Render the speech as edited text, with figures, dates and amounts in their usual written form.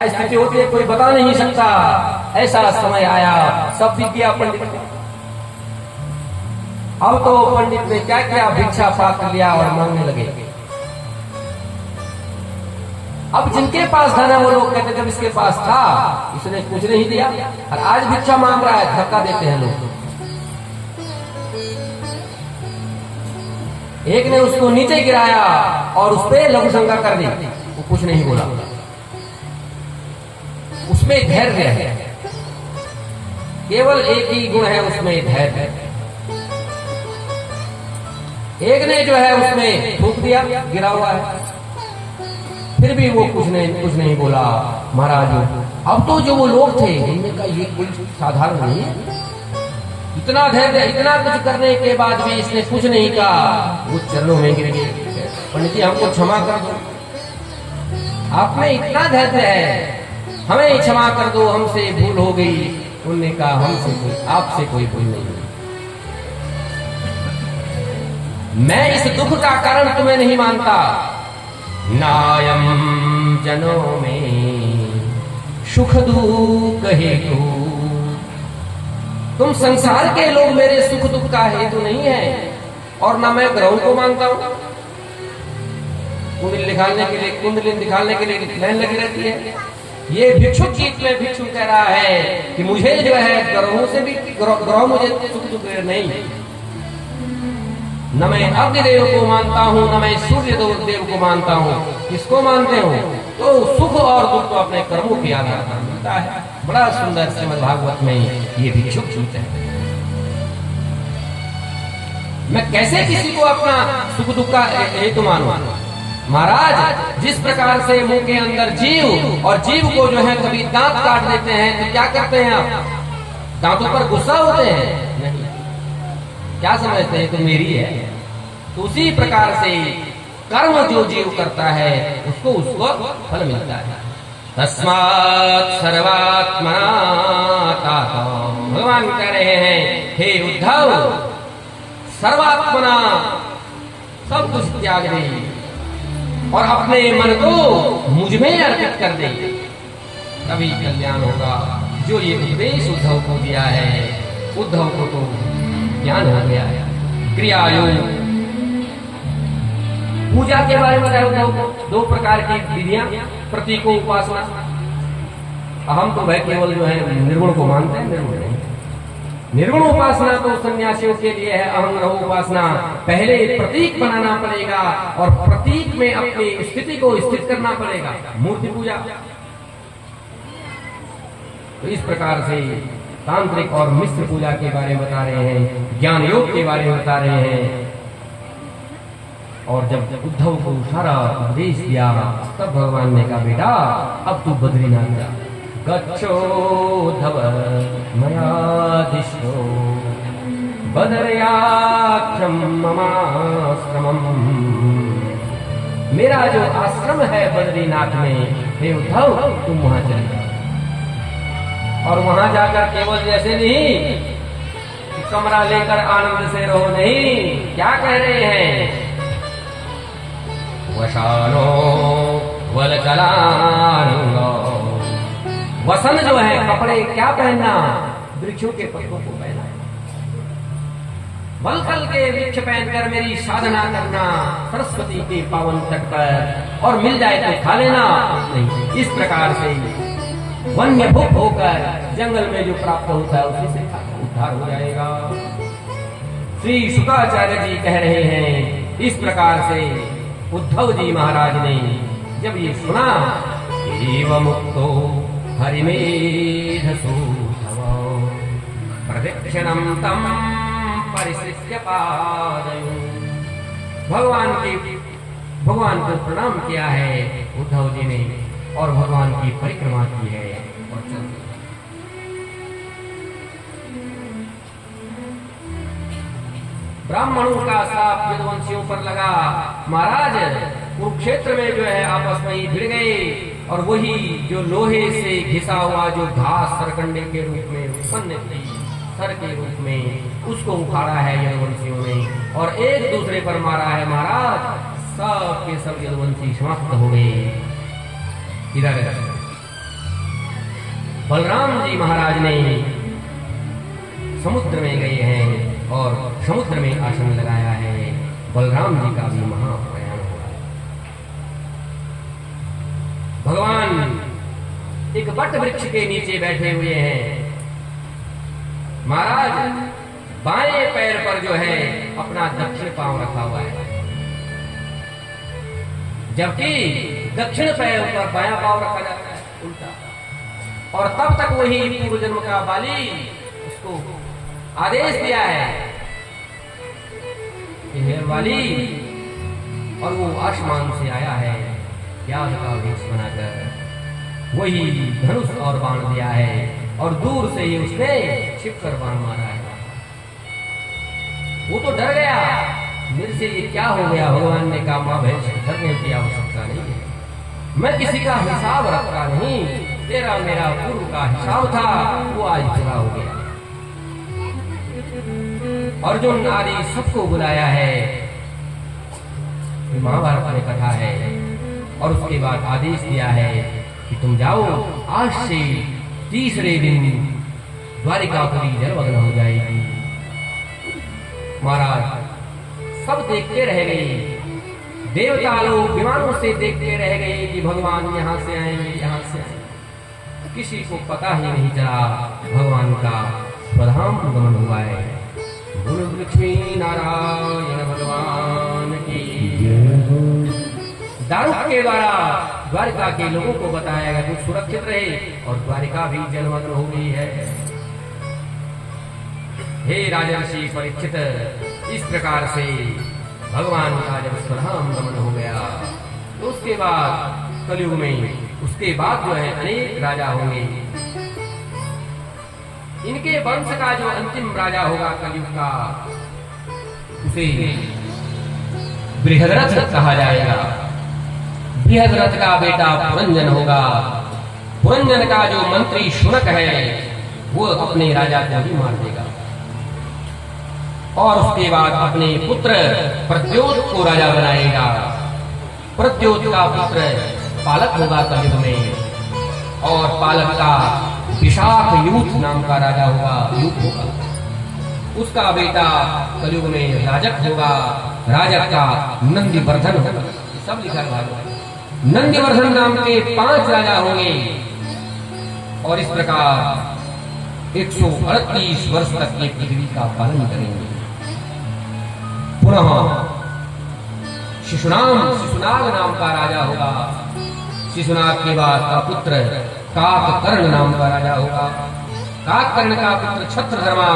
स्थिति होती है कोई बता नहीं सकता। ऐसा समय आया, सब विद्या पंडित। अब तो पंडित ने क्या क्या भिक्षा पात्र लिया और मांगने लगे। अब जिनके पास धन है वो लोग कहते जब इसके पास था इसने कुछ नहीं दिया, और आज भिक्षा मांग रहा है, धक्का देते हैं लोग। एक ने उसको नीचे गिराया और उस पर लघु शंका कर दी, वो कुछ नहीं बोला। उसमें धैर्य है, केवल एक ही गुण है उसमें, धैर्य। एक ने जो है उसमें थूक दिया, गिरा हुआ है, फिर भी वो कुछ नहीं बोला। महाराज अब तो जो वो लोग थे उन्होंने कहा ये कोई साधारण नहीं है, इतना धैर्य, इतना कुछ करने के बाद भी इसने कुछ नहीं कहा। वो चरणों में गिर गए, पंडित जी हमको क्षमा कर दो, आप में इतना धैर्य है, हमें क्षमा कर दो, हमसे भूल हो गई। उन्होंने कहा हमसे कोई, आपसे कोई भूल नहीं हुई, मैं इस दुख का कारण तुम्हें नहीं मानता। नायम जनों में सुख दुख हेतु, तुम संसार के लोग मेरे सुख दुख का हेतु नहीं है, और ना मैं ग्रहों को मानता हूं। कुंडली निकालने के लिए, कुंडली निकालने के लिए लाइन लगी रहती है। ये भिक्षुक गीत में भिक्षु कह रहा है कि मुझे जो है ग्रहों से भी, ग्रह मुझे सुख दुख नहीं, न मैं अग्निदेव को मानता हूं, न मैं सूर्य देव को मानता हूं। किसको मानते हो? तो सुख और दुख तो अपने कर्मों के आधार पर मिलता है। बड़ा सुंदर श्रीमद् भागवत में ये भिक्षुक गीत है। मैं कैसे किसी को अपना सुख दुख का हेतु मानूं? महाराज जिस प्रकार से मुंह के अंदर जीव, और जीव को जो है कभी दांत काट देते हैं तो क्या करते हैं आप? दांतों पर गुस्सा होते हैं? नहीं, क्या समझते हैं तो मेरी है। तो उसी प्रकार से कर्म जो जीव करता है उसको फल मिलता है। तस्मात् सर्वात्मना तातो, भगवान कह रहे हैं हे उद्धव, सर्वात्मना सब कुछ त्याग दे और अपने मन को मुझ में अर्पित कर दे, तभी कल्याण होगा। जो ये उपदेश उद्धव को दिया है, उद्धव को तो ज्ञान हो गया है। क्रिया योग, पूजा के बारे में बताया उद्धव को, दो प्रकार की विधियां, प्रतीकों, उपासना। हम तो भाई केवल जो है निर्गुण को मानते हैं, निर्गुण नहीं। निर्गुण उपासना तो सन्यासियों के लिए है। अहम रहो उपासना, पहले प्रतीक बनाना पड़ेगा और प्रतीक में अपनी स्थिति को स्थित करना पड़ेगा। मूर्ति पूजा, तो इस प्रकार से तांत्रिक और मिश्र पूजा के बारे में बता रहे हैं, ज्ञान योग के बारे में बता रहे हैं। और जब उद्धव को सारा उपदेश दिया तब भगवान ने कहा बेटा अब तू बद्रीनाथ जा। गच्छोद्धव मयादिष्टो बदरयाख्यम ममाश्रमम्, मेरा जो आश्रम है बद्रीनाथ में, हे उद्धव तुम वहां चले जाओ। और वहां जाकर केवल जैसे नहीं कमरा लेकर आनंद से रहो, नहीं, क्या कह रहे हैं? वशानो वलकलानुगो, वसन जो है कपड़े क्या पहनना? वृक्षों के पत्तों को पहना, वलकल के वृक्ष पहनकर मेरी साधना करना सरस्वती के पावन तट पर, और मिल जाए तो खा लेना। नहीं, इस प्रकार से वन्य भुक होकर जंगल में जो प्राप्त होता है उसी से उद्धार हो जाएगा। श्री शुक्राचार्य जी कह रहे हैं इस प्रकार से उद्धव जी महाराज ने जब ये सुना, एव मुक्तो हरिमेधसो प्रदक्षिणं तम परिसृज्य पादयो, भगवान को प्रणाम किया है उद्धव जी ने, और भगवान की परिक्रमा की है और चल दिया। ब्राह्मणों का साप यदुवंशियों पर लगा। महाराज कुरुक्षेत्र में जो है आपस में ही भिड़ गए, और वही जो लोहे से घिसा हुआ जो घास सरकंडे के रूप में उत्पन्न थी, सर के रूप में, उसको उखाड़ा है यदुवंशियों ने और एक दूसरे पर मारा है। महाराज सब के सब यदुवंशी समाप्त हो गए। इधर बलराम जी महाराज ने समुद्र में गए हैं और समुद्र में आसन लगाया है। बलराम जी का भी महाप्रयाण हुआ है। भगवान एक वट वृक्ष के नीचे बैठे हुए हैं। महाराज बाएं पैर पर जो है अपना दक्षिण पांव रखा हुआ है, जबकि दक्षिण पैर पर बायां पांव रखा जाता है उल्टा। और तब तक वही पूर्व जन्म का बाली उसको आदेश दिया है कि हे बाली, और वो आसमान से आया है प्याज का वेश बनाकर, वही धनुष और बाण दिया है और दूर से ही उसने छिपकर बाण मारा है। वो तो डर गया, मेरे से ये क्या हो गया। भगवान ने कहा मां भैंस डरने की आवश्यकता नहीं है, मैं किसी का हिसाब रखता नहीं, तेरा मेरा पूर्व का हिसाब था वो आज पूरा हो गया। अर्जुन आदि सबको बुलाया है, महाभारत में कथा है, और उसके बाद आदेश दिया है कि तुम जाओ, आज से तीसरे दिन द्वारिकापुरी जलमग्न हो जाएगी। महाराज सब देखते रह गए, देवता लोग विमानों से देखते रह गए कि भगवान यहाँ से आएंगे, यहाँ से आएंगे। किसी को पता ही नहीं चला भगवान का स्वधाम गमन हुआ है। बोलो लक्ष्मी नारायण भगवान की। दारुक के द्वारा द्वारिका के लोगों को बताया गया कि सुरक्षित रहे, और द्वारिका भी जलमग्न हो गई है। हे राजर्षि परीक्षित, इस प्रकार से भगवान का जब स्वधाम गमन हो गया तो उसके बाद कलयुग में उसके बाद जो है अनेक राजा होंगे। इनके वंश का जो अंतिम राजा होगा कलयुग का, उसे बृहद्रथ कहा जाएगा। बृहद्रथ का बेटा पुरंजन होगा। पुरंजन का जो मंत्री शुनक है वो अपने राजा को भी मार देगा, और उसके बाद अपने पुत्र प्रद्योत को राजा बनाएगा। प्रद्योत का पुत्र पालक होगा कलयुग में, और पालक का विशाख यूथ नाम का राजा होगा, यूथ होगा। उसका बेटा कलयुग में राजक होगा। राजक का नंदिवर्धन होगा। सब लिखा है। नंदिवर्धन नाम के 5 राजा होंगे, और इस प्रकार 138 वर्ष तक ये पृथ्वी का पालन करेंगे। पुनः शिशुनाग नाम का राजा होगा। शिशुनाग के बाद का पुत्र काककर्ण नाम का राजा होगा। काककर्ण का पुत्र छत्रधर्मा